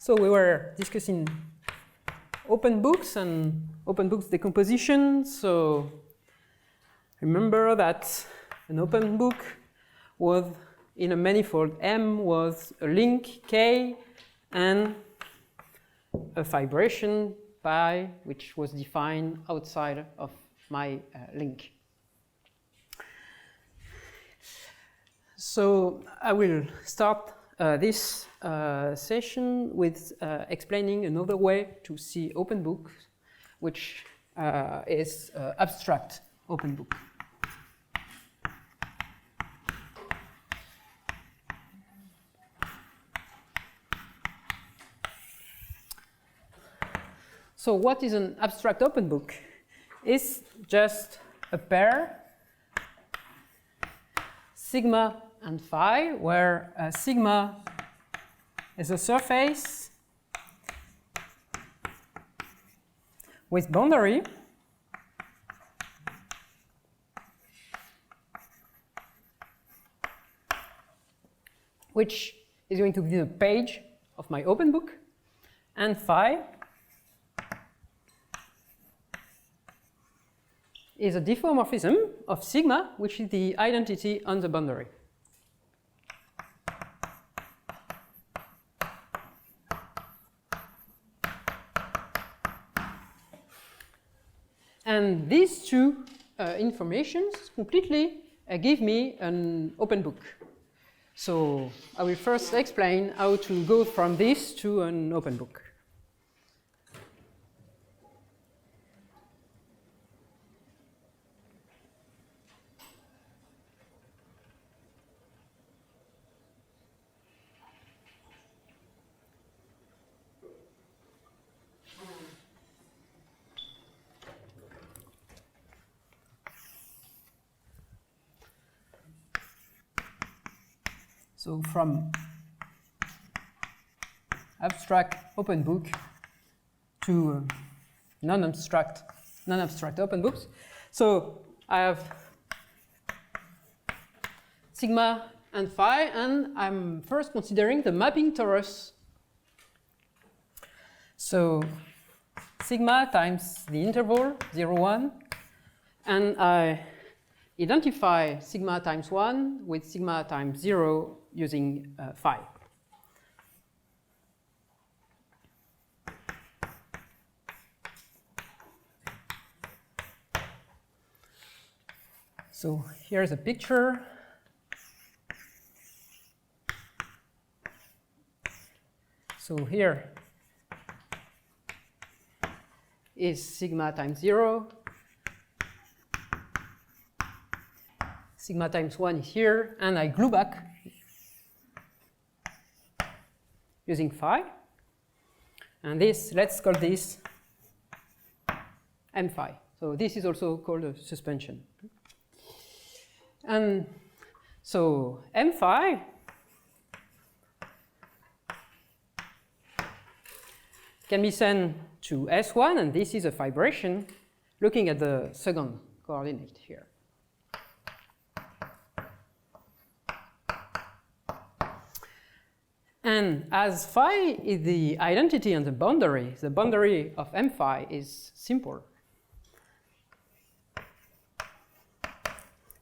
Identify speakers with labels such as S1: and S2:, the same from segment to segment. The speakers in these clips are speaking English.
S1: So we were discussing open books and open books decomposition. So remember that an open book was in a manifold M was a link K and a fibration pi, which was defined outside of my link. So I will start this session with explaining another way to see open book, which is abstract open book. So what is an abstract open book? It's just a pair, sigma and phi, where sigma is a surface with boundary, which is going to be the page of my open book, and phi is a diffeomorphism of sigma, which is the identity on the boundary. And these two informations completely give me an open book. So I will first explain how to go from this to an open book. So from abstract open book to non-abstract open books. So I have sigma and phi, and I'm first considering the mapping torus. So sigma times the interval 0, 1, and I identify sigma times 1 with sigma times 0 using phi. So here's a picture. So here is sigma times 0. Sigma times 1 is here, and I glue back using phi. And this, let's call this M phi. So this is also called a suspension. And so M phi can be sent to S1, and this is a fibration looking at the second coordinate here. And as phi is the identity on the boundary of M phi is simple.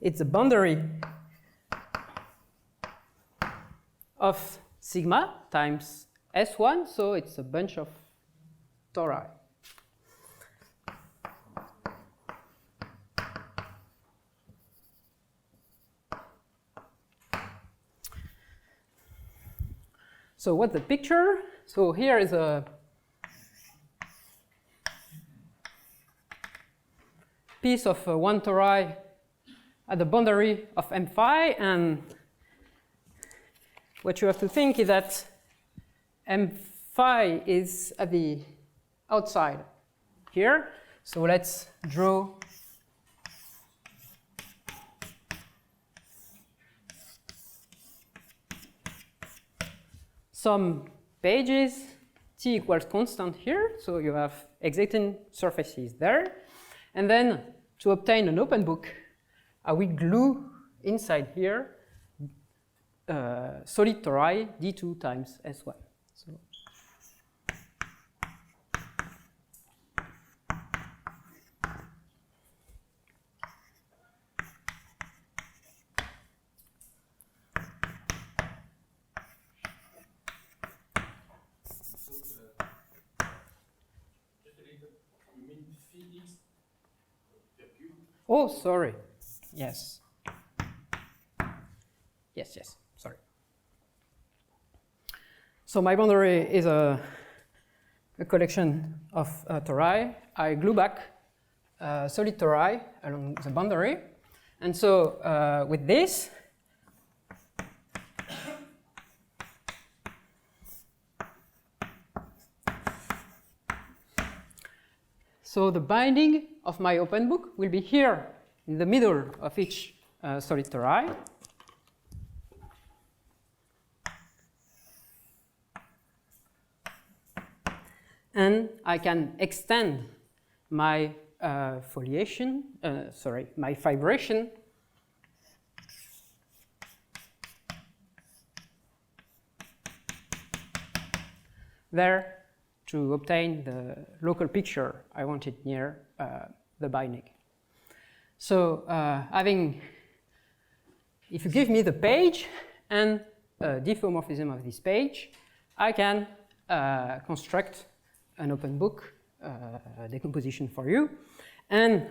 S1: It's the boundary of sigma times S1, so it's a bunch of tori. So what's the picture? So here is a piece of 1 tori at the boundary of M phi, and what you have to think is that M phi is at the outside here. So let's draw some pages, t equals constant here, so you have existing surfaces there. And then to obtain an open book, I will glue inside here solid tori d2 times S1. So Oh, sorry. Yes. Yes, sorry. So my boundary is a collection of tori. I glue back solid tori along the boundary. And so with this, so the binding of my open book will be here in the middle of each solid tori. And I can extend my foliation, my fibration there to obtain the local picture I wanted near the binding. So if you give me the page and a diffeomorphism of this page, I can construct an open book decomposition for you. And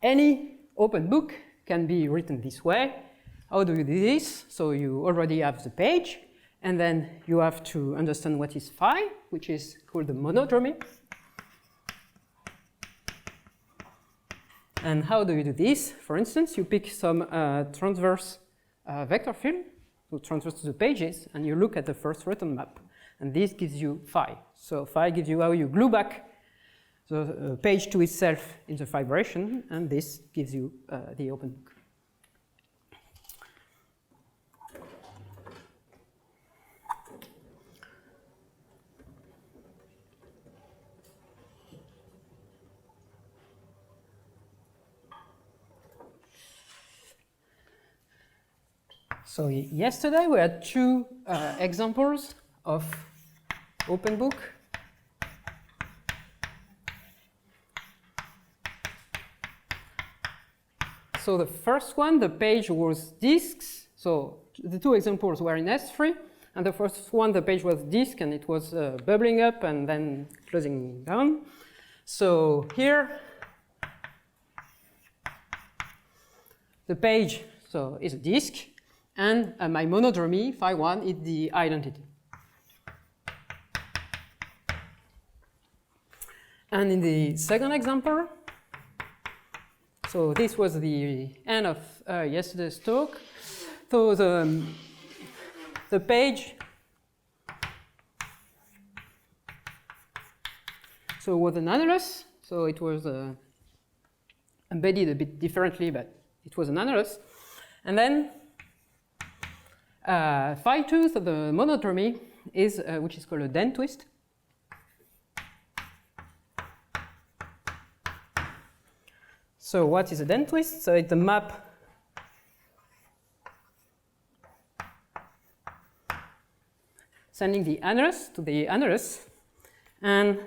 S1: any open book can be written this way. How do you do this? So you already have the page, and then you have to understand what is phi, which is called the monodromy. And how do you do this? For instance, you pick some transverse vector field, so transverse to the pages, and you look at the first return map. And this gives you phi. So phi gives you how you glue back the page to itself in the fibration, and this gives you the open book. So yesterday we had two examples of open book. So the first one, the page was disks. So the two examples were in S3. And the first one, the page was disk, and it was bubbling up and then closing down. So here, the page is a disk. And my monodromy, phi1, is the identity. And in the second example, so this was the end of yesterday's talk. So the page was an annulus. So it was embedded a bit differently, but it was an annulus. And then phi2, so the monodromy, is which is called a den twist. So what is a den twist? So it's a map sending the annulus to the annulus, and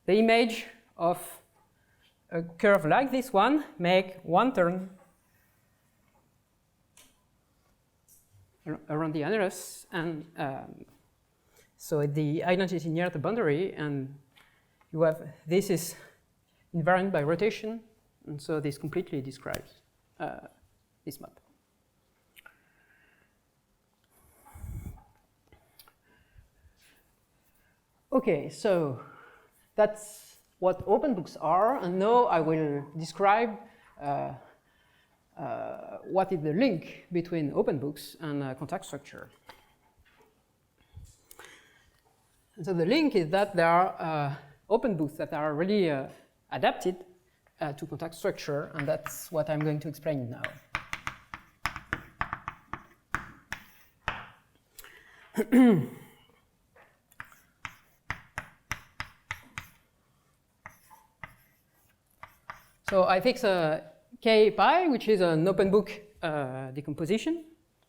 S1: the image of a curve like this one make one turn around the annulus, and so the identity near the boundary, and you have this is invariant by rotation, and so this completely describes this map. Okay, so that's what open books are, and now I will describe what is the link between open books and contact structure. And so the link is that there are open books that are really adapted to contact structure, and that's what I'm going to explain now. So I fix a K pi, which is an open book decomposition.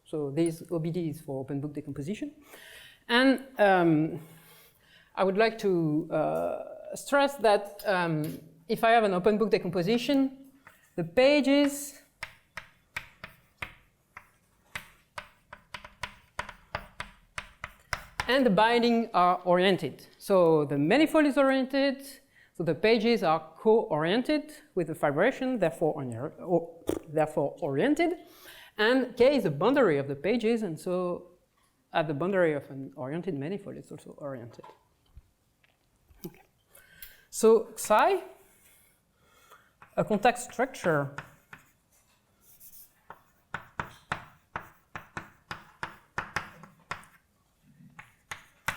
S1: So this OBD is for open book decomposition. And I would like to stress that if I have an open book decomposition, the pages and the binding are oriented. So the manifold is oriented, so the pages are co-oriented with the vibration, therefore oriented. And K is the boundary of the pages, and so at the boundary of an oriented manifold, it's also oriented. Okay. So psi, a contact structure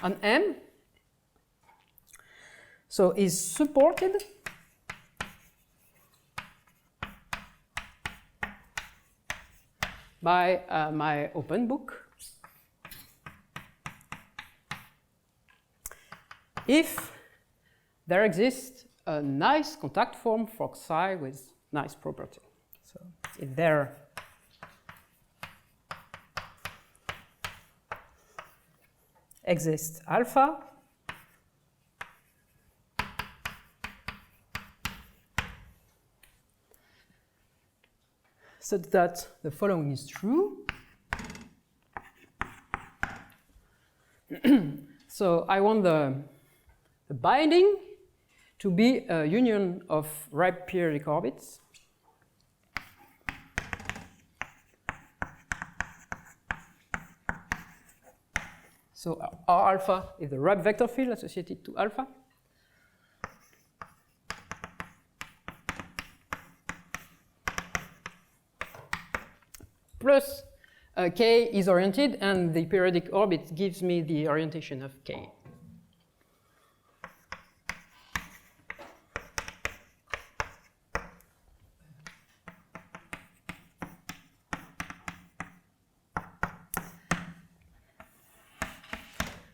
S1: on M, so is supported by my open book if there exists a nice contact form for psi with nice property. So if there exists alpha such that the following is true. So I want the binding to be a union of right periodic orbits. So R alpha is the Rapp vector field associated to alpha. Plus K is oriented, and the periodic orbit gives me the orientation of K.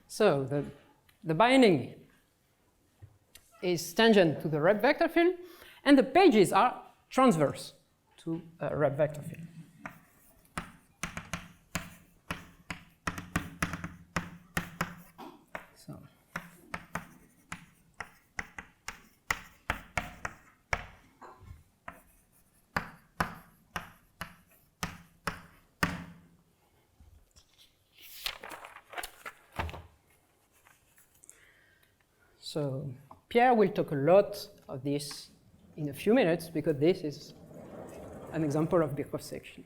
S1: So the binding is tangent to the Rapp vector field, and the pages are transverse to a Rapp vector field. So Pierre will talk a lot of this in a few minutes, because this is an example of Birkhoff section.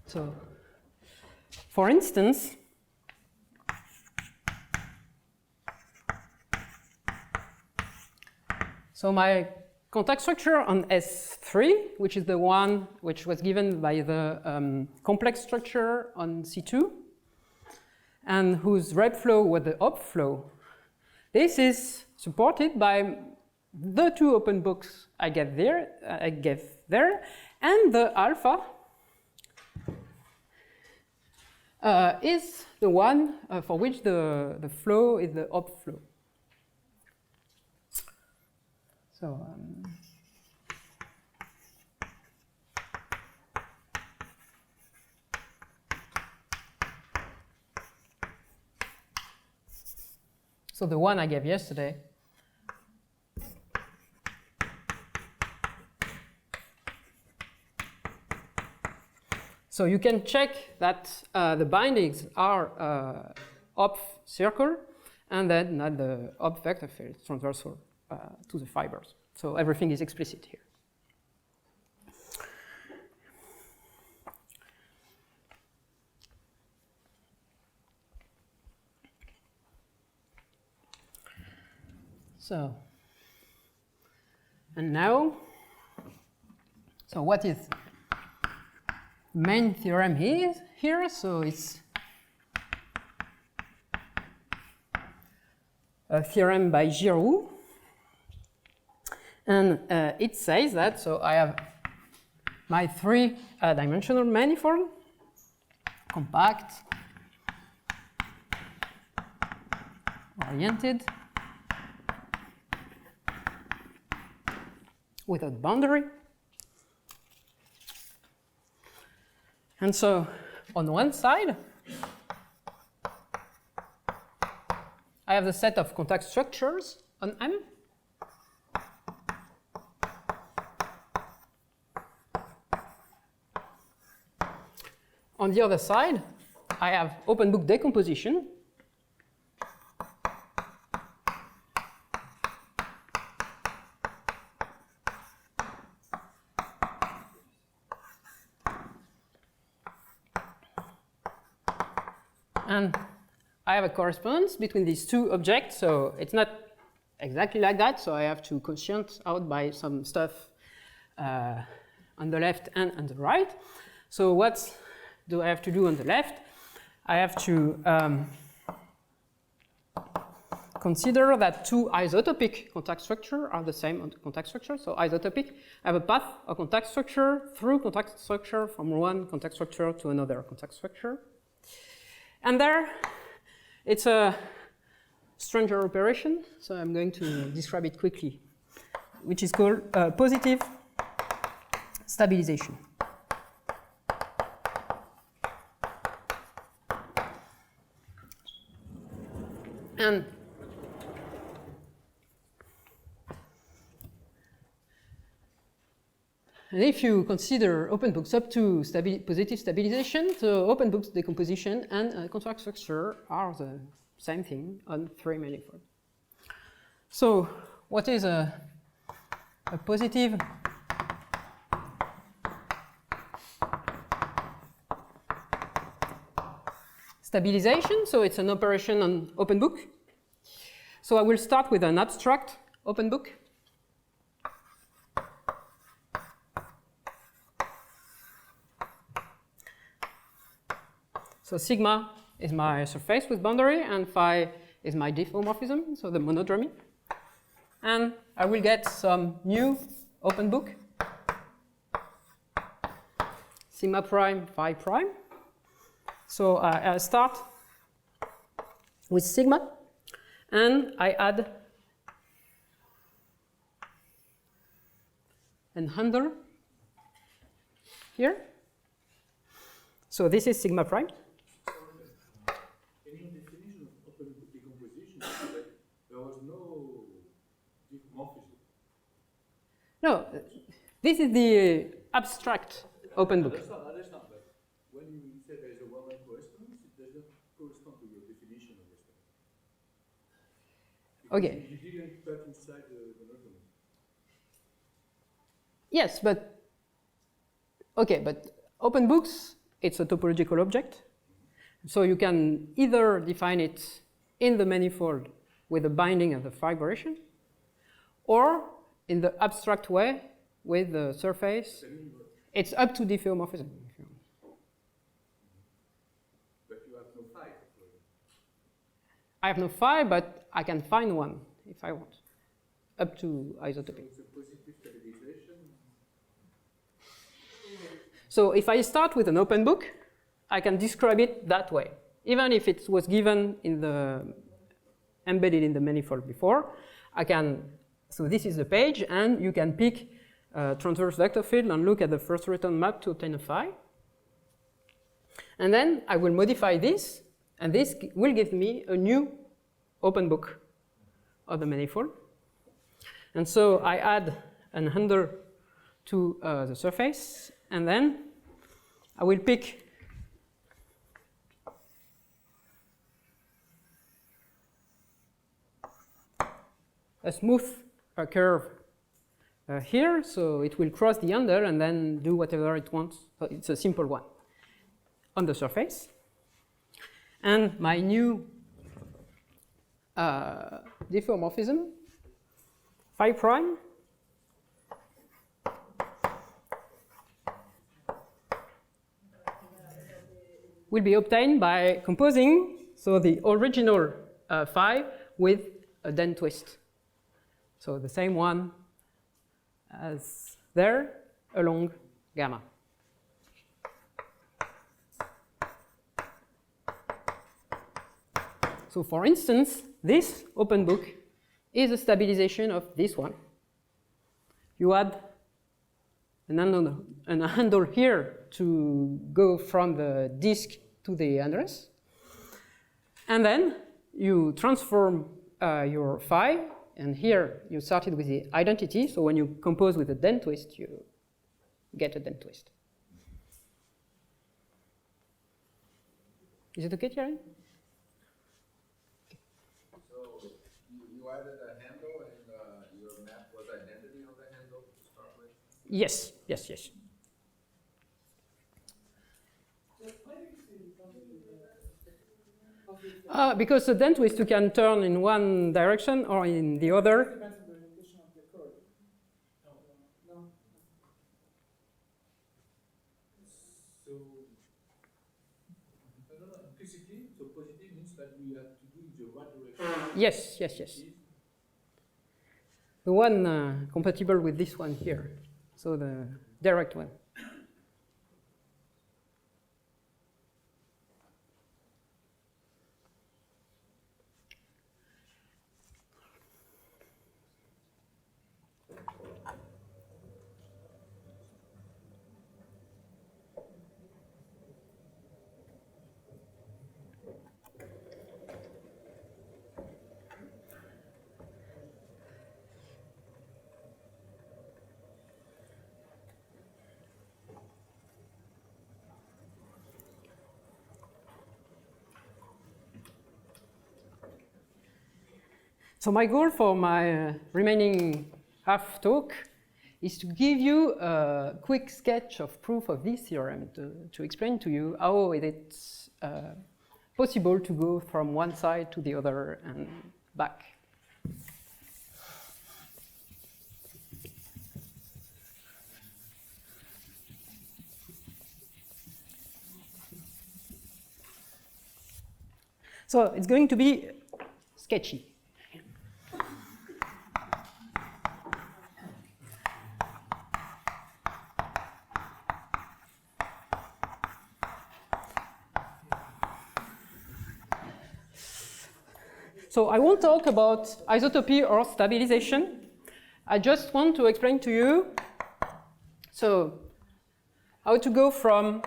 S1: So for instance, so my contact structure on S3, which is the one which was given by the complex structure on C2, and whose Rapp flow was the op flow, this is supported by the two open books I gave there, and the alpha is the one for which the flow is the op flow. So the one I gave yesterday so you can check that the bindings are op circle, and then not the op vector field transversal to the fibers. So everything is explicit here. So, and now, so what is main theorem here? So it's a theorem by Giroux, and it says that, so I have my three-dimensional manifold, compact, oriented, without boundary. And so on one side, I have the set of contact structures on M. On the other side, I have open book decomposition And I have a correspondence between these two objects, so it's not exactly like that, so I have to quotient out by some stuff on the left and on the right. So what do I have to do on the left? I have to consider that two isotopic contact structures are the same contact structure. So isotopic, I have a path of contact structure through contact structure from one contact structure to another contact structure. And there, it's a stranger operation, so I'm going to describe it quickly, which is called positive stabilization. And if you consider open books up to positive stabilization, so open books decomposition and contract structure are the same thing on three manifolds. So what is a positive stabilization? So it's an operation on open book. So I will start with an abstract open book. So sigma is my surface with boundary, and phi is my diffeomorphism, so the monodromy. And I will get some new open book, sigma prime, phi prime. So I start with sigma, and I add an handle here. So this is sigma prime.
S2: In your definition of open book decomposition, there was no diffeomorphism.
S1: No, this is the abstract open book.
S2: I understand, but when you say there is a well-known correspondence, it does not correspond to your definition of response.
S1: Okay.
S2: You didn't put inside the monodromy.
S1: Yes, but okay, but open books, it's a topological object. So you can either define it in the manifold with the binding of the fibration, or in the abstract way with the surface. It's up to diffeomorphism.
S2: But you have no phi.
S1: I have no phi, but I can find one if I want, up to isotopic.
S2: So it's a positive stabilization.
S1: So if I start with an open book, I can describe it that way. Even if it was given in the embedded in the manifold before, I can, so this is the page, and you can pick transverse vector field and look at the first return map to obtain a phi. And then I will modify this, and this will give me a new open book of the manifold. And so I add an handle to the surface, and then I will pick a smooth curve here, so it will cross the handle and then do whatever it wants. So it's a simple one on the surface. And my new diffeomorphism, phi prime, will be obtained by composing so the original phi with a den twist. So the same one as there along gamma. So for instance, this open book is a stabilization of this one. You add an handle here to go from the disk to the address. And then you transform your phi, and here you started with the identity, so when you compose with a den twist, you get a den twist. Is it okay, Thierry?
S3: So you added a handle, and your map was identity of the handle to start with?
S1: Yes, yes, yes. Because the dent twist you can turn in one direction or in the other.
S2: Depends on the orientation of the curve. No. So, no, implicitly, so positive means that we have to do the right direction.
S1: Yes. The one compatible with this one here. So the direct one. So my goal for my remaining half talk is to give you a quick sketch of proof of this theorem to explain to you how it's possible to go from one side to the other and back. So it's going to be sketchy. So I won't talk about isotopy or stabilization. I just want to explain to you how to go from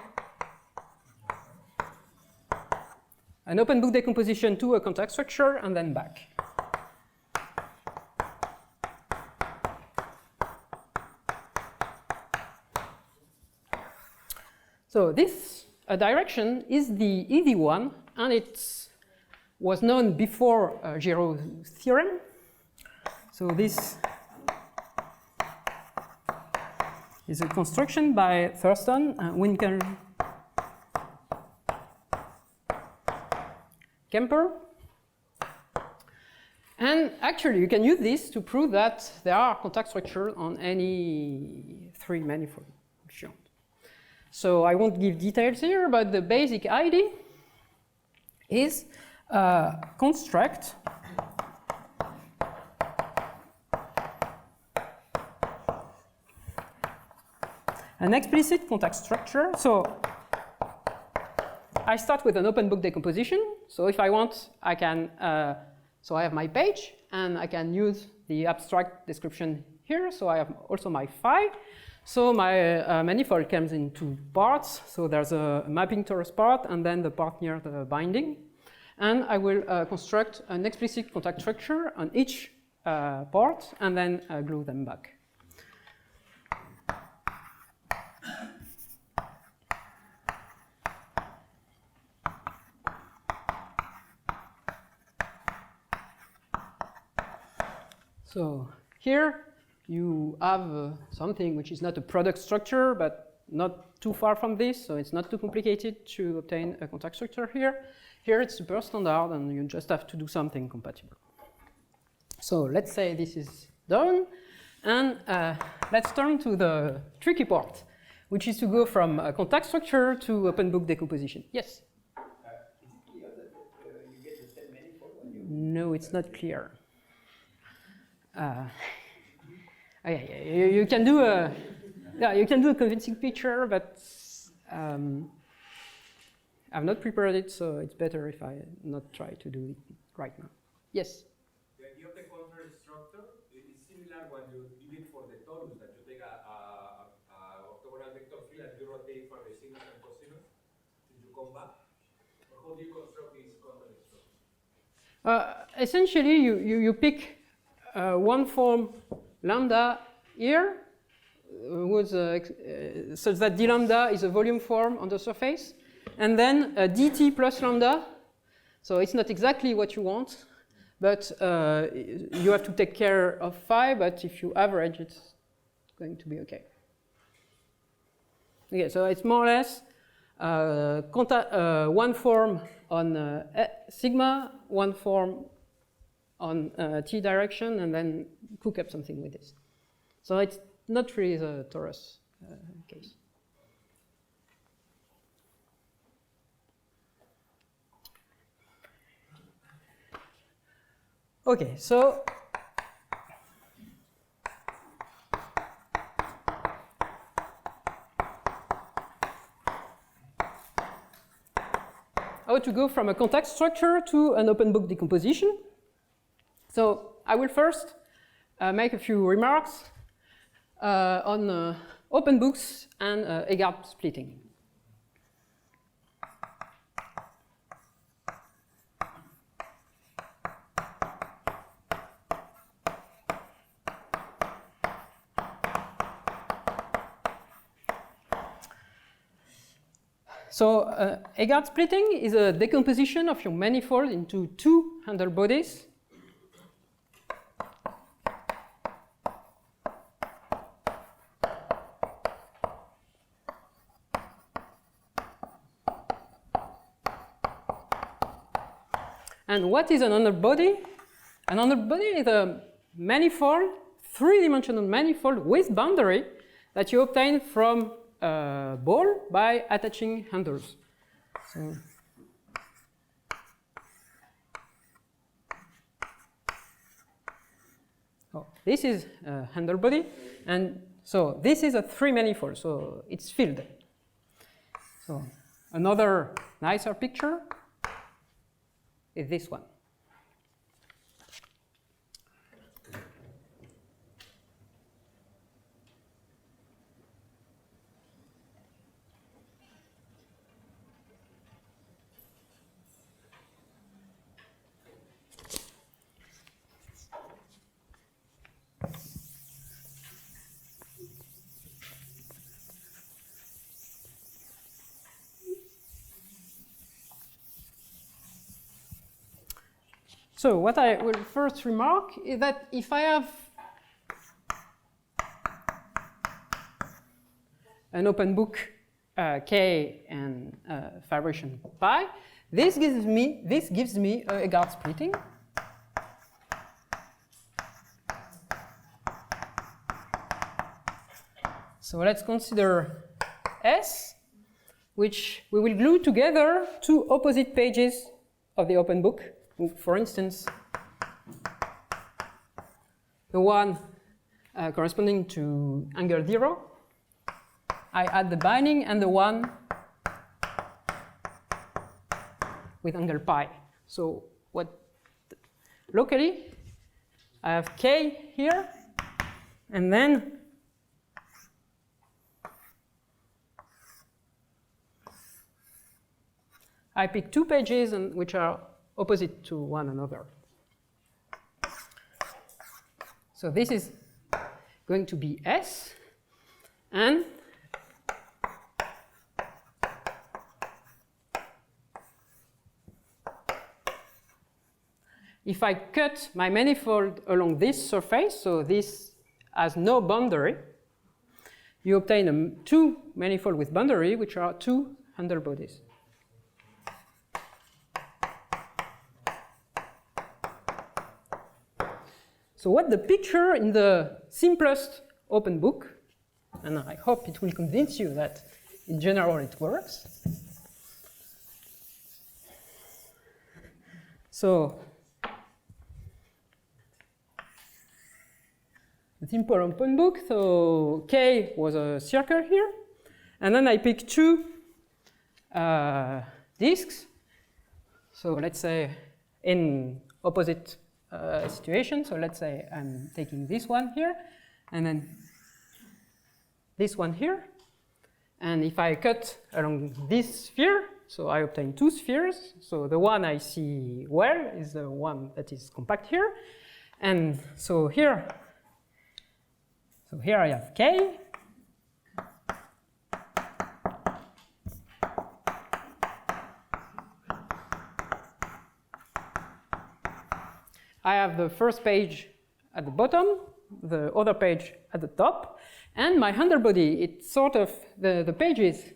S1: an open book decomposition to a contact structure and then back. So this direction is the easy one, and it was known before Giraud's theorem. So this is a construction by Thurston, Winkel, Kemper. And actually, you can use this to prove that there are contact structures on any three manifold. So I won't give details here, but the basic idea is construct an explicit contact structure. So I start with an open book decomposition. So if I want, I can, so I have my page, and I can use the abstract description here. So I have also my phi. So my manifold comes in two parts. So there's a mapping torus part, and then the part near the binding. And I will construct an explicit contact structure on each part, and then glue them back. So here you have something which is not a product structure, but not too far from this, so it's not too complicated to obtain a contact structure here. Here it's super standard, and you just have to do something compatible. So let's say this is done, and let's turn to the tricky part, which is to go from a contact structure to open book decomposition. Yes?
S4: Is it clear that you get the same manifold when you...
S1: No, it's not clear. You can do a convincing picture, but I've not prepared it, so it's better if I not try to do it right now. Yes?
S4: The idea of the converse structure is similar when you did it for the torus, that you take a orthogonal vector field and you rotate for the sinus and cosinus, and you come back. Or how do you construct this converse structure?
S1: Essentially, you pick one form lambda here, such that d lambda is a volume form on the surface, and then dt plus lambda. So it's not exactly what you want, but you have to take care of phi, but if you average, it's going to be okay. Okay, so it's more or less one form on sigma, one form on t direction, and then cook up something with this. So it's not really the torus case. Okay, so how to go from a contact structure to an open book decomposition. So I will first make a few remarks on open books and Hegardt splitting. So Hegardt splitting is a decomposition of your manifold into two handle bodies. And what is an underbody? An underbody is a manifold, three-dimensional manifold with boundary that you obtain from a ball by attaching handles. So this is a handle body, and so this is a three-manifold, so it's filled. So another nicer picture is this one. So what I will first remark is that if I have an open book K and vibration pi, this gives me a Hegardt splitting. So let's consider S, which we will glue together two opposite pages of the open book. For instance, the one corresponding to angle 0, I add the binding, and the one with angle pi. So locally, I have K here, and then I pick two pages which are opposite to one another. So this is going to be S, and if I cut my manifold along this surface, so this has no boundary, you obtain two manifold with boundary, which are two handle bodies. So what the picture in the simplest open book, and I hope it will convince you that in general it works. So the simple open book, so K was a circle here, and then I pick two disks. So let's say in opposite situation. So let's say I'm taking this one here, and then this one here. And if I cut along this sphere, so I obtain two spheres. So the one I see well is the one that is compact here. And so here I have K. I have the first page at the bottom, the other page at the top, and my handle body, it's sort of, the pages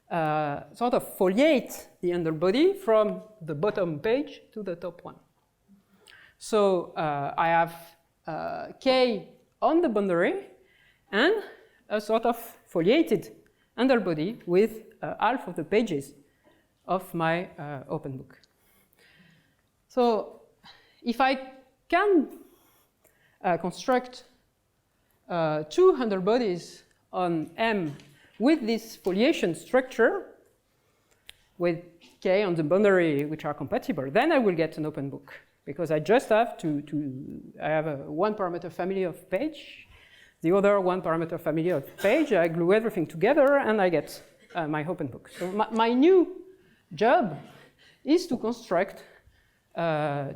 S1: sort of foliate the underbody from the bottom page to the top one. So I have K on the boundary and a sort of foliated underbody with half of the pages of my open book. So if I can construct two underbodies on M with this foliation structure, with K on the boundary which are compatible, then I will get an open book, because I just have I have a one parameter family of page, the other one parameter family of page, I glue everything together and I get my open book. So my new job is to construct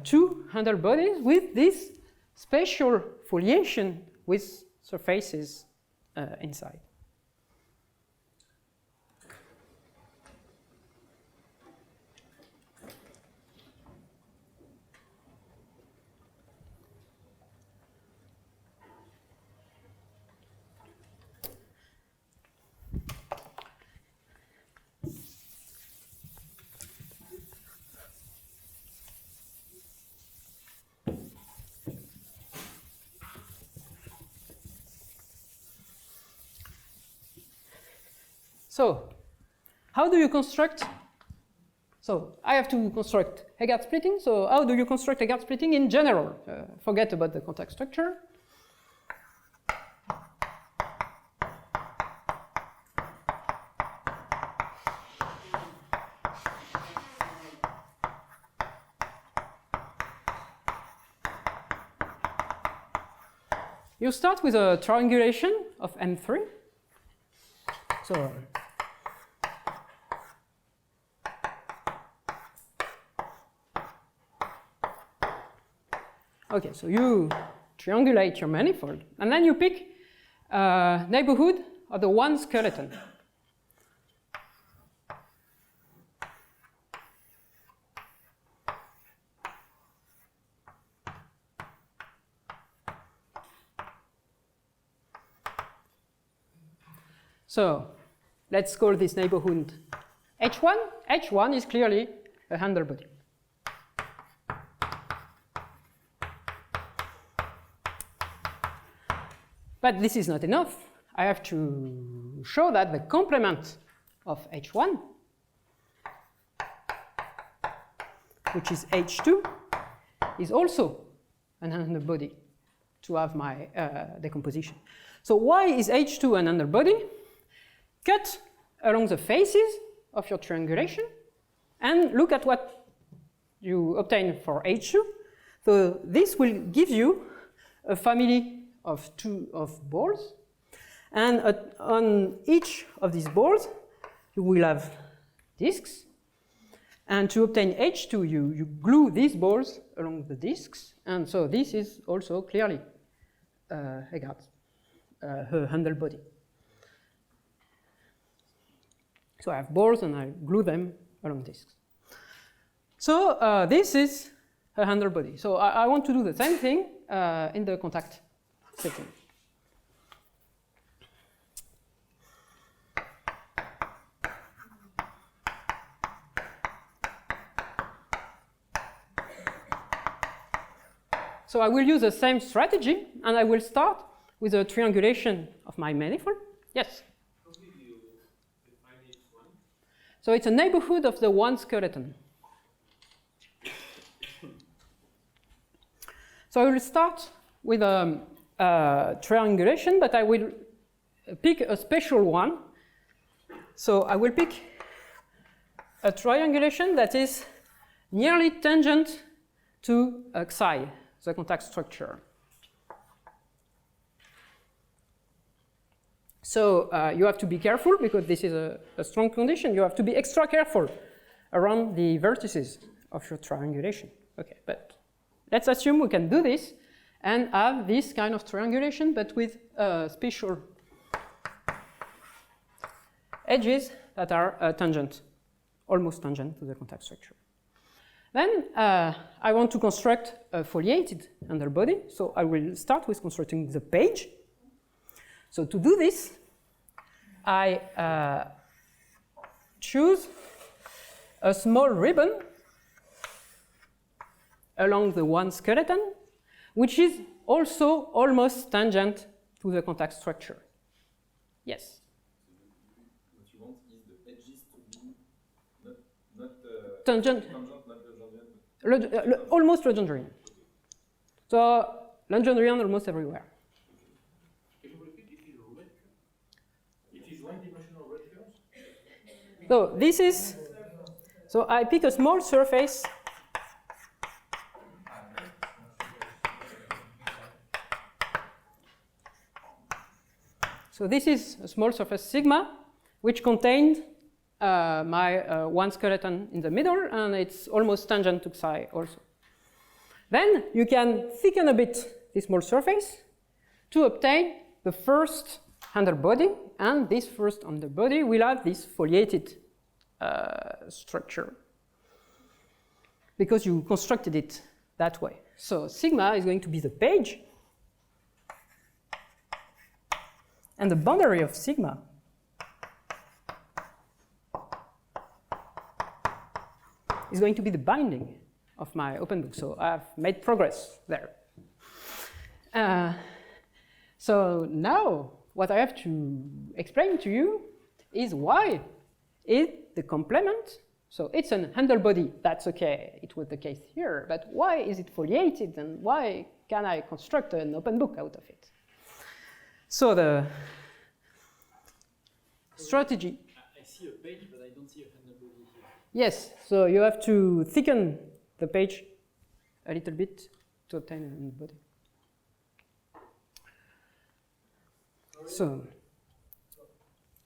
S1: two underbodies with this spatial foliation with surfaces inside. So, how do you construct? So, I have to construct Hegardt splitting. So, how do you construct Hegardt splitting in general? Forget about the contact structure. You start with a triangulation of M3. So, okay, so you triangulate your manifold, and then you pick a neighborhood of the one skeleton. So let's call this neighborhood H1. H1 is clearly a underbody. But this is not enough. I have to show that the complement of H1, which is H2, is also an underbody to have my decomposition. So why is H2 an underbody? Cut along the faces of your triangulation and look at what you obtain for H2. So this will give you a family of balls, and on each of these balls you will have disks, and to obtain H2 you glue these balls along the disks, and so this is also clearly Hegardt, her underbody. So I have balls and I glue them along disks. So this is a underbody. So I want to do the same thing in the contact setting. So I will use the same strategy, and I will start with a triangulation of my manifold. Yes?
S4: How did you define H1?
S1: So it's a neighborhood of the one skeleton. So I will start with a triangulation, but I will pick a special one. So I will pick a triangulation that is nearly tangent to xi, the contact structure. So you have to be careful, because this is a strong condition. You have to be extra careful around the vertices of your triangulation. Okay, but let's assume we can do this and have this kind of triangulation, but with special edges that are tangent, almost tangent to the contact structure. Then I want to construct a foliated underbody, so I will start with constructing the page. So to do this, I choose a small ribbon along the one skeleton, which is also almost tangent to the contact structure. Yes?
S5: What you want is the edges to be not
S1: Tangent.
S5: not Legendrian.
S1: Almost Legendrian. So Legendrian almost everywhere.
S2: Can you repeat if it's red? It is one-dimensional red curves?
S1: So this is, so I pick a small surface. So this is a small surface sigma, which contained my one skeleton in the middle, and it's almost tangent to psi also. Then you can thicken a bit this small surface to obtain the first underbody, and this first underbody will have this foliated structure because you constructed it that way. So sigma is going to be the page, and the boundary of sigma is going to be the binding of my open book. So I've made progress there. So now what I have to explain to you is why is the complement, so it's an handle body, that's okay, it was the case here, but why is it foliated and why can I construct an open book out of it? So the strategy.
S6: I see a page, but I don't see a handle body here.
S1: Yes, so you have to thicken the page a little bit to obtain a handle body. So,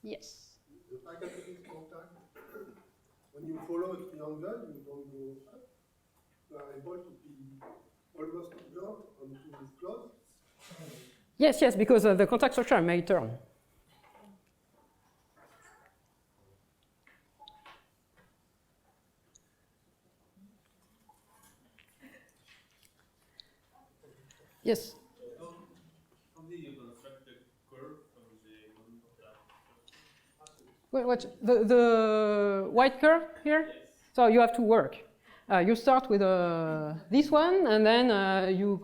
S1: yes.
S7: The packaging contact, when you follow a triangle, you don't go up. You are able to be almost jump onto this close.
S1: Yes, because the contact structure may turn. Yes.
S6: How did you construct the curve from the contact?
S1: Wait, what? The white curve here?
S6: Yes.
S1: So you have to work. You start with this one, and then you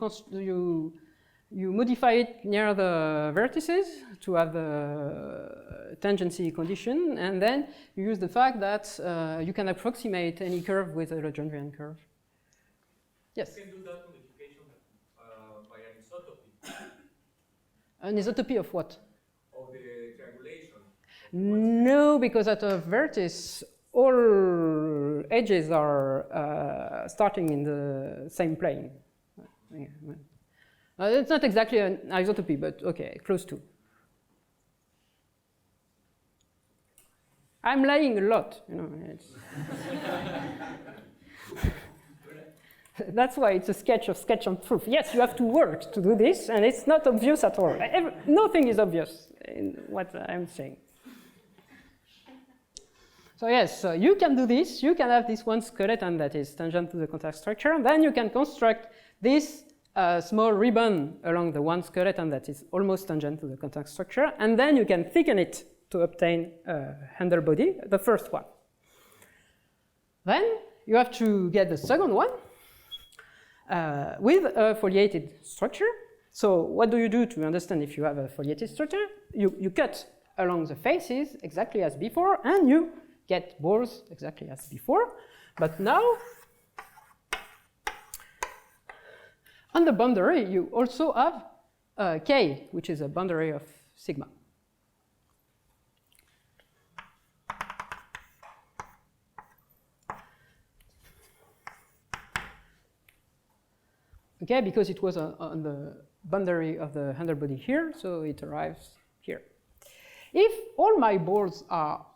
S1: modify it near the vertices to have the tangency condition, and then you use the fact that you can approximate any curve with a Legendrian curve. Yes?
S4: You can do that modification by an isotopy
S1: An isotopy of what?
S4: of the triangulation.
S1: No, because at a vertex, all edges are starting in the same plane. It's not exactly an isotopy, but okay, close to. I'm lying a lot, you know. That's why it's a sketch and proof. Yes, you have to work to do this, and it's not obvious at all. Nothing is obvious in what I'm saying. So yes, so you can do this. You can have this one skeleton that is tangent to the contact structure, and then you can construct this small ribbon along the one skeleton that is almost tangent to the contact structure, and then you can thicken it to obtain a handle body, the first one. Then you have to get the second one with a foliated structure. So what do you do to understand if you have a foliated structure? You cut along the faces exactly as before, and you get balls exactly as before. But now, on the boundary, you also have K, which is a boundary of sigma. Okay, because it was on the boundary of the handle body here, so it arrives here. If all my balls are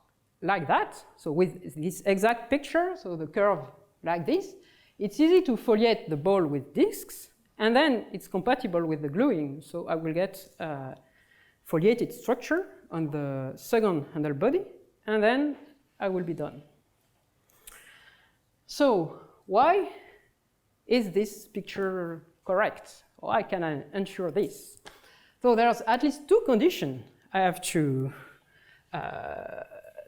S1: like that, so with this exact picture, so the curve like this, it's easy to foliate the ball with discs, and then it's compatible with the gluing, so I will get a foliated structure on the second handle body, and then I will be done. So why is this picture correct? Why can I ensure this? So there's at least two conditions I have to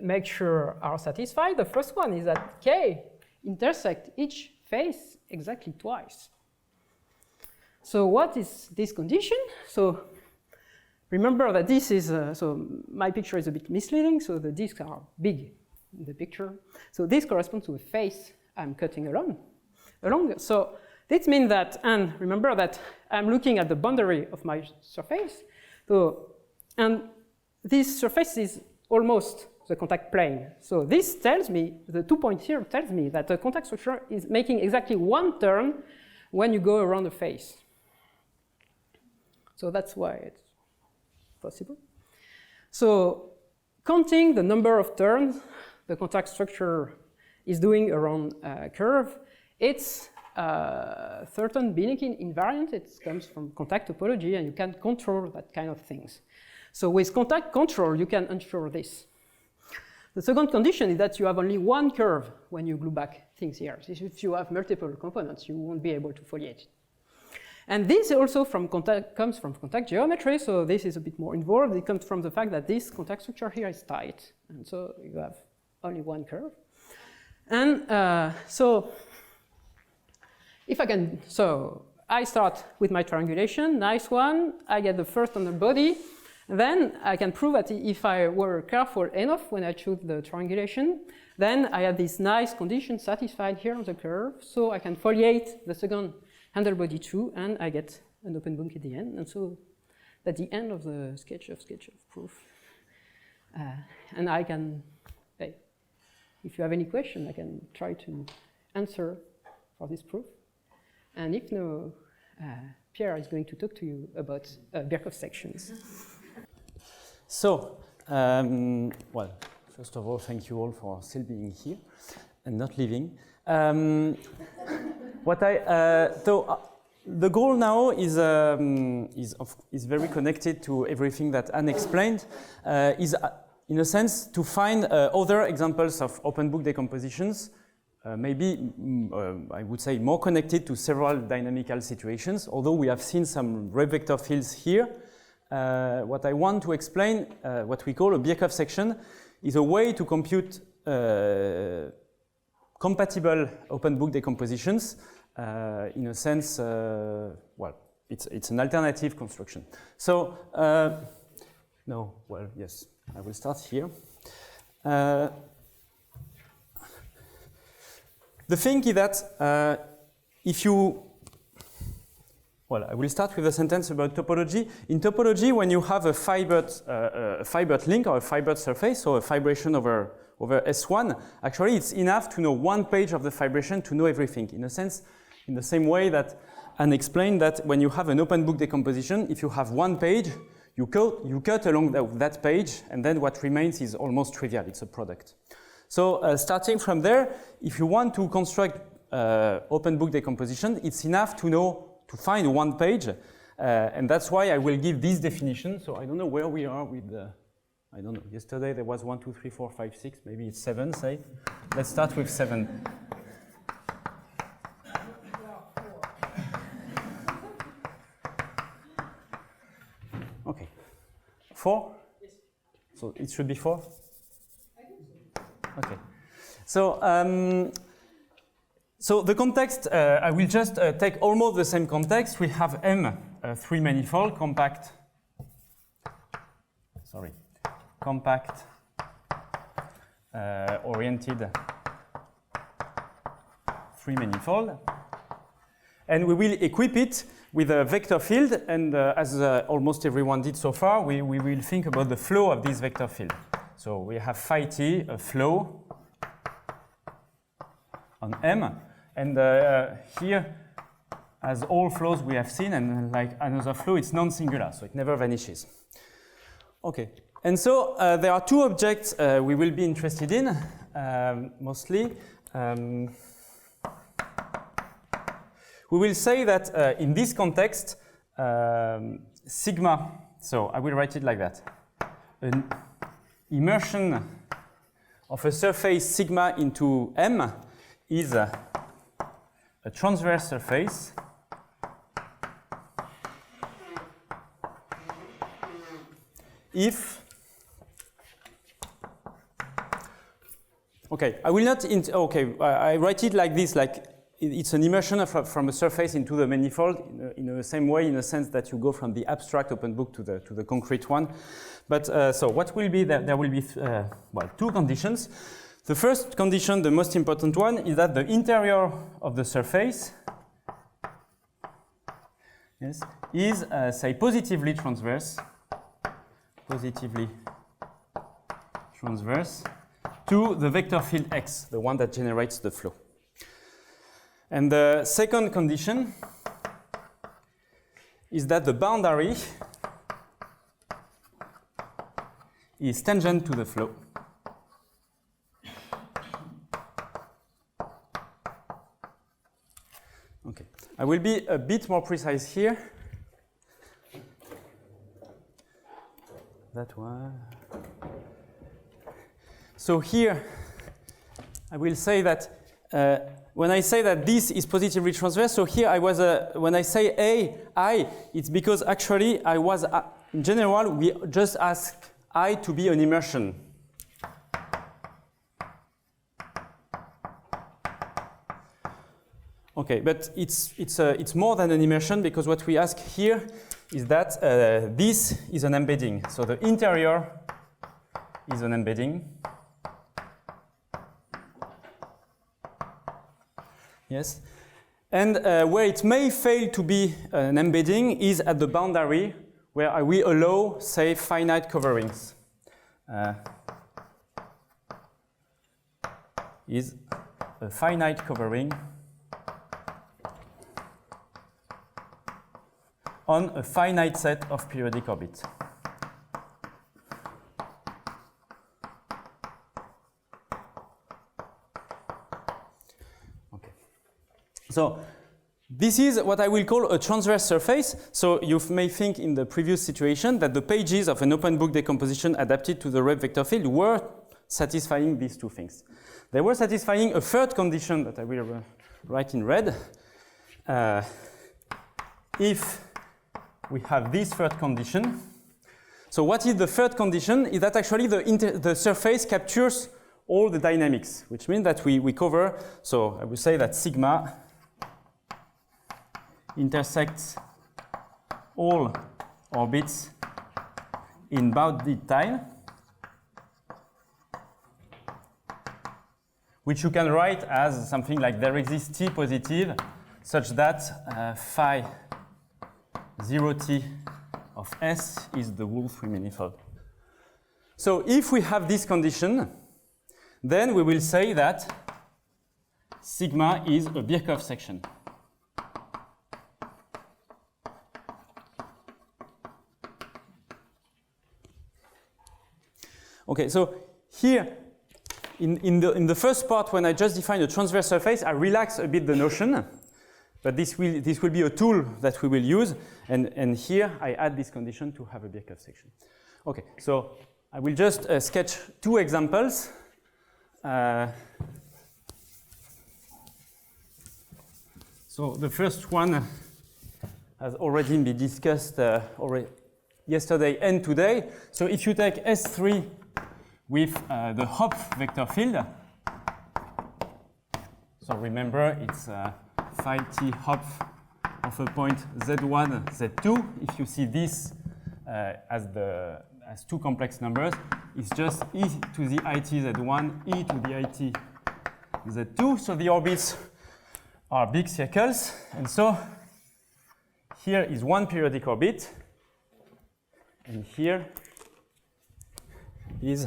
S1: make sure are satisfied. The first one is that K intersect each face exactly twice. So what is this condition? So remember that this is, so my picture is a bit misleading, so the disks are big in the picture. So this corresponds to a face I'm cutting along. So this means that, and remember that I'm looking at the boundary of my surface. So, and this surface is almost the contact plane. So this tells me, the 2 points here tells me that the contact structure is making exactly one turn when you go around the face. So that's why it's possible. So counting the number of turns the contact structure is doing around a curve, it's a certain Binecke invariant. It comes from contact topology, and you can control that kind of things. So with contact control, you can ensure this. The second condition is that you have only one curve when you glue back things here. If you have multiple components, you won't be able to foliate it. And this also comes from contact geometry, so this is a bit more involved. It comes from the fact that this contact structure here is tight, and so you have only one curve. And so if I can, so I start with my triangulation, nice one. I get the first on the body. Then I can prove that if I were careful enough when I choose the triangulation, then I have this nice condition satisfied here on the curve. So I can foliate the second handle body too, and I get an open book at the end. And so that's the end of the sketch of proof. And I can, if you have any question, I can try to answer for this proof. And if no, Pierre is going to talk to you about Birkhoff sections.
S8: So, well, first of all, thank you all for still being here and not leaving. The goal now is very connected to everything that Anne explained. Is in a sense to find other examples of open book decompositions. Maybe, I would say, more connected to several dynamical situations, although we have seen some ray vector fields here. What I want to explain, what we call a Birkhoff section, is a way to compute compatible open book decompositions. In a sense, well, it's an alternative construction. So, yes, I will start here. The thing is that if you, well, I will start with a sentence about topology. In topology, when you have a fibered link or a fibered surface, so a fibration over S1, actually it's enough to know one page of the fibration to know everything. In a sense, in the same way that Anne explained that when you have an open book decomposition, if you have one page, you cut along that page, and then what remains is almost trivial. It's a product. So starting from there, if you want to construct open book decomposition, it's enough to find one page, and that's why I will give this definition. So I don't know where we are with the, I don't know, yesterday there was 1, 2, 3, 4, 5, 6, maybe it's 7, say. Let's start with 7. Okay. 4? Yes. So it should be 4? Okay, so the context, I will just take almost the same context. We have M, 3 manifold, compact, oriented 3 manifold. And we will equip it with a vector field, and as almost everyone did so far, we will think about the flow of this vector field. So we have phi t, a flow on M, and here, as all flows we have seen, and like another flow, it's non-singular, so it never vanishes. Okay, and so there are two objects we will be interested in, mostly. We will say that in this context, sigma, so I will write it like that. An immersion of a surface sigma into M is a transverse surface if Okay, I will not, I write it like this, like it's an immersion from a surface into the manifold in the same way, in a sense that you go from the abstract open book to the concrete one. But so what will be, there will be, well, two conditions. The first condition, the most important one, is that the interior of the surface is, say, positively transverse to the vector field X, the one that generates the flow. And the second condition is that the boundary is tangent to the flow. Okay, I will be a bit more precise here. That one. So here, I will say that when I say that this is positively transverse, so here I was, when I say I, it's because actually I was, in general, we just ask I to be an immersion. Okay, but it's more than an immersion, because what we ask here is that this is an embedding. So the interior is an embedding. Yes, and where it may fail to be an embedding is at the boundary, where we allow, say, finite coverings. Is a finite covering on a finite set of periodic orbits. So this is what I will call a transverse surface. So you may think in the previous situation that the pages of an open book decomposition adapted to the Rep vector field were satisfying these two things. They were satisfying a third condition that I will write in red. If we have this third condition, so what is the third condition? Is that actually the surface captures all the dynamics, which means that we cover, so I would say that sigma intersects all orbits in bounded time, which you can write as something like there exists T positive such that phi 0T of S is the Wolf-free manifold. So if we have this condition, then we will say that sigma is a Birkhoff section. Okay, so here, in the first part, when I just define a transverse surface, I relax a bit the notion, but this will be a tool that we will use, and here I add this condition to have a Birkhoff section. Okay, so I will just sketch two examples. So the first one has already been discussed yesterday and today. So if you take S3 with the Hopf vector field, so remember it's phi t Hopf of a point Z1, Z2. If you see this as two complex numbers, it's just e to the it Z1, e to the it Z2. So the orbits are big circles, and so here is one periodic orbit, and here is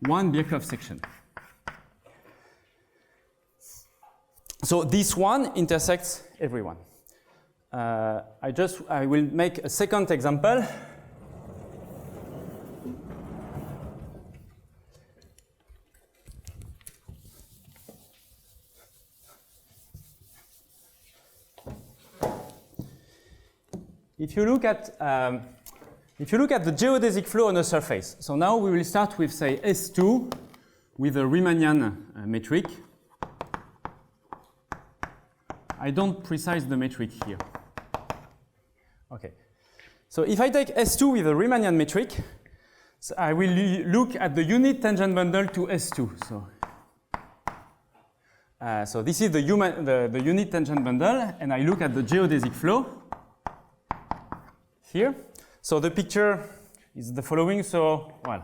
S8: one Birkhoff section. So this one intersects everyone. I will make a second example. If you look at the geodesic flow on a surface, so now we will start with, say, S2 with a Riemannian metric. I don't precise the metric here. Okay. So if I take S2 with a Riemannian metric, so I will look at the unit tangent bundle to S2. So So this is the unit tangent bundle, and I look at the geodesic flow here. So the picture is the following. So, well,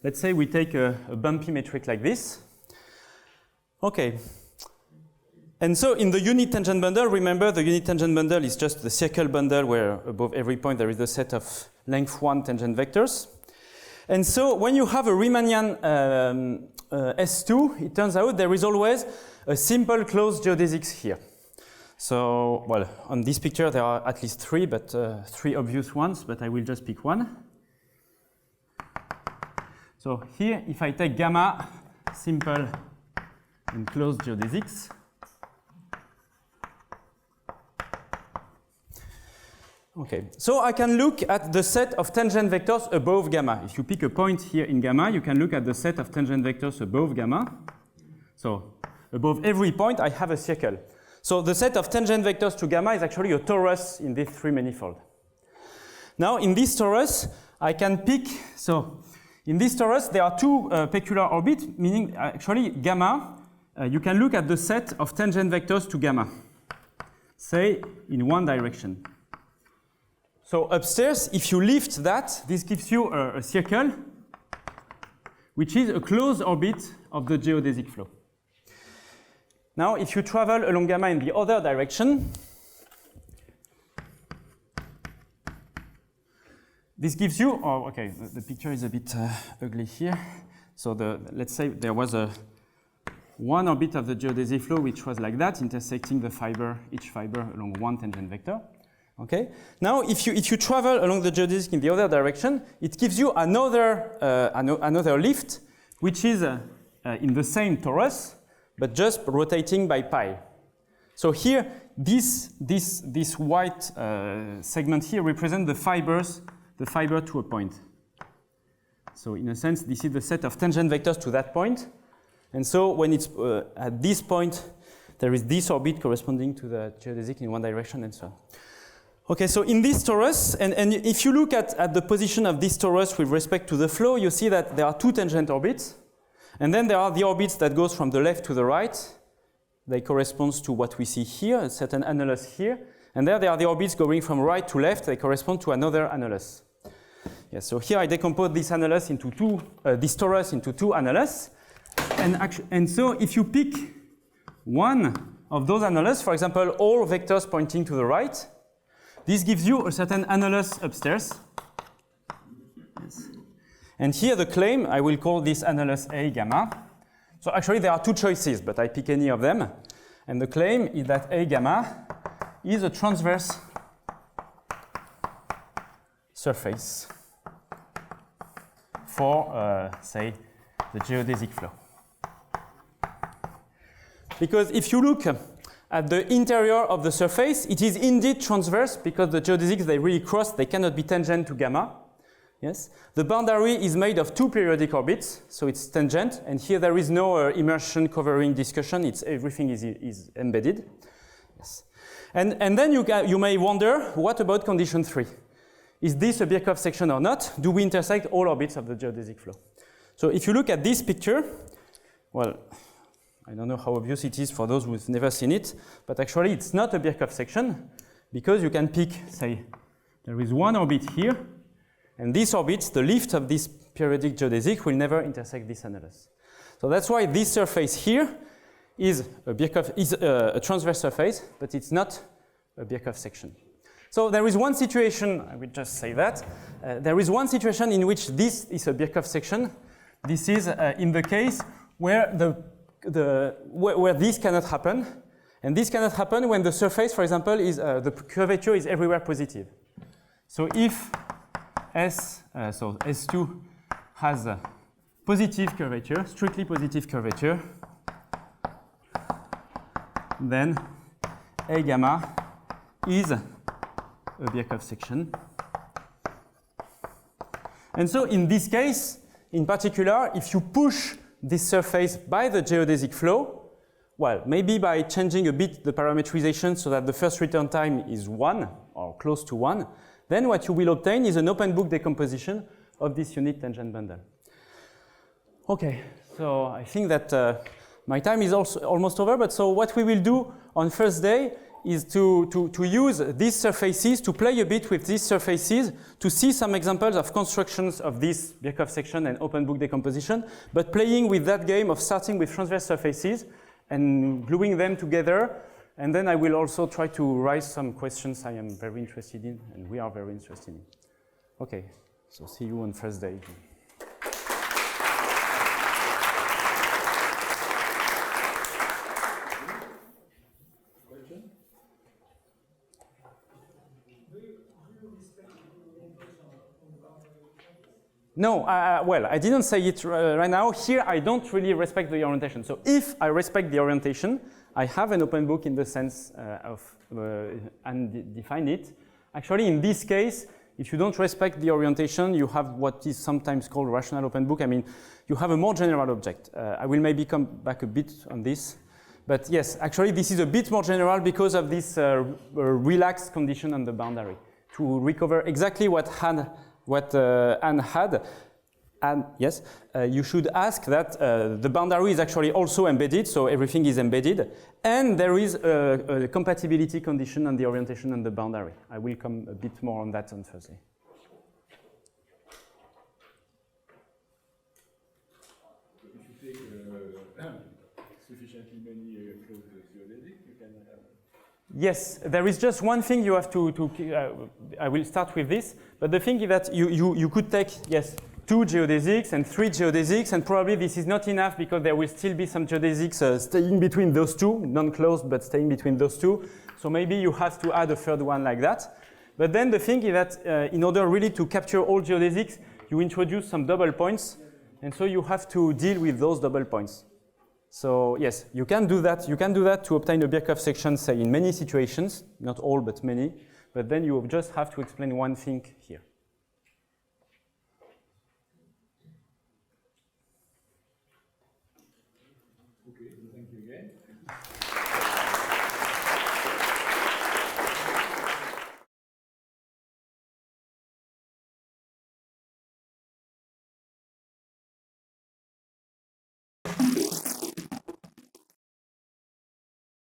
S8: let's say we take a bumpy metric like this. Okay. And so in the unit tangent bundle, remember the unit tangent bundle is just the circle bundle where above every point there is a set of length 1 tangent vectors. And so when you have a Riemannian S2, it turns out there is always a simple closed geodesics here. So, well, on this picture there are at least 3, but 3 obvious ones, but I will just pick one. So here, if I take gamma, simple and closed geodesics, okay, so I can look at the set of tangent vectors above gamma. If you pick a point here in gamma, you can look at the set of tangent vectors above gamma. So above every point, I have a circle. So the set of tangent vectors to gamma is actually a torus in this 3 manifold. Now in this torus, I can pick, so in this torus, there are 2 peculiar orbits, meaning actually gamma, you can look at the set of tangent vectors to gamma, say in one direction. So upstairs, if you lift that, this gives you a circle, which is a closed orbit of the geodesic flow. Now, if you travel along gamma in the other direction, this gives you, oh, okay, the picture is a bit ugly here. So let's say there was one orbit of the geodesic flow which was like that, intersecting the fiber, each fiber along one tangent vector. Okay. Now, if you travel along the geodesic in the other direction, it gives you another lift, which is in the same torus, but just rotating by pi. So here, this white segment here represents the fiber to a point. So in a sense, this is the set of tangent vectors to that point. And so when it's at this point, there is this orbit corresponding to the geodesic in one direction and so on. Okay, so in this torus, and if you look at the position of this torus with respect to the flow, you see that there are 2 tangent orbits. And then there are the orbits that goes from the left to the right. They correspond to what we see here, a certain annulus here. And there are the orbits going from right to left. They correspond to another annulus. Yes, so here I decompose this annulus into this torus into 2 annulus. And so if you pick one of those annulus, for example, all vectors pointing to the right, this gives you a certain annulus upstairs. Yes. And here the claim, I will call this annulus A gamma. So actually there are 2 choices, but I pick any of them. And the claim is that A gamma is a transverse surface for, say, the geodesic flow. Because if you look at the interior of the surface, it is indeed transverse because the geodesics, they really cross, they cannot be tangent to gamma. Yes. The boundary is made of 2 periodic orbits, so it's tangent, and here there is no immersion covering discussion, everything is embedded. Yes. And then you may wonder, what about condition 3? Is this a Birkhoff section or not? Do we intersect all orbits of the geodesic flow? So if you look at this picture, well, I don't know how obvious it is for those who've never seen it, but actually it's not a Birkhoff section because you can pick, say, there is one orbit here, and this orbit, the lift of this periodic geodesic, will never intersect this annulus. So that's why this surface here is a transverse surface, but it's not a Birkhoff section. So there is one situation, I will just say that, there is one situation in which this is a Birkhoff section. This is in the case where where this cannot happen, and this cannot happen when the surface, for example, is the curvature is everywhere positive. So if so S2 has a positive curvature, strictly positive curvature, then A gamma is a Birkhoff section. And so in this case, in particular, if you push this surface by the geodesic flow, well, maybe by changing a bit the parametrization so that the first return time is 1 or close to 1, then what you will obtain is an open book decomposition of this unit tangent bundle. Okay, so I think that My time is also almost over, but so what we will do on first day is to use these surfaces, to play a bit with these surfaces, to see some examples of constructions of this Birkhoff section and open book decomposition, but playing with that game of starting with transverse surfaces and gluing them together. And then I will also try to raise some questions I am very interested in, and we are very interested in. Okay, so see you on first day. No, well, I didn't say it right now. Here, I don't really respect the orientation. So if I respect the orientation, I have an open book in the sense of undefine it. Actually, in this case, if you don't respect the orientation, you have what is sometimes called rational open book. I mean, you have a more general object. I will maybe come back a bit on this. But yes, actually, this is a bit more general because of this relaxed condition on the boundary to recover exactly what Anne had. And yes, you should ask that the boundary is actually also embedded, so everything is embedded, and there is a compatibility condition on the orientation and the boundary. I will come a bit more on that on Thursday.
S2: If you take sufficiently many closed geodesics, you can have.
S8: Yes, there is just one thing you have to I will start with this, but the thing is that you could take, yes, 2 geodesics and 3 geodesics, and probably this is not enough because there will still be some geodesics staying between those two, non-closed, but staying between those two. So maybe you have to add a third one like that. But then the thing is that in order really to capture all geodesics, you introduce some double points, and so you have to deal with those double points. So yes, you can do that. You can do that to obtain a Birkhoff section, say, in many situations, not all, but many. But then you just have to explain one thing here.
S2: Okay, thank you again.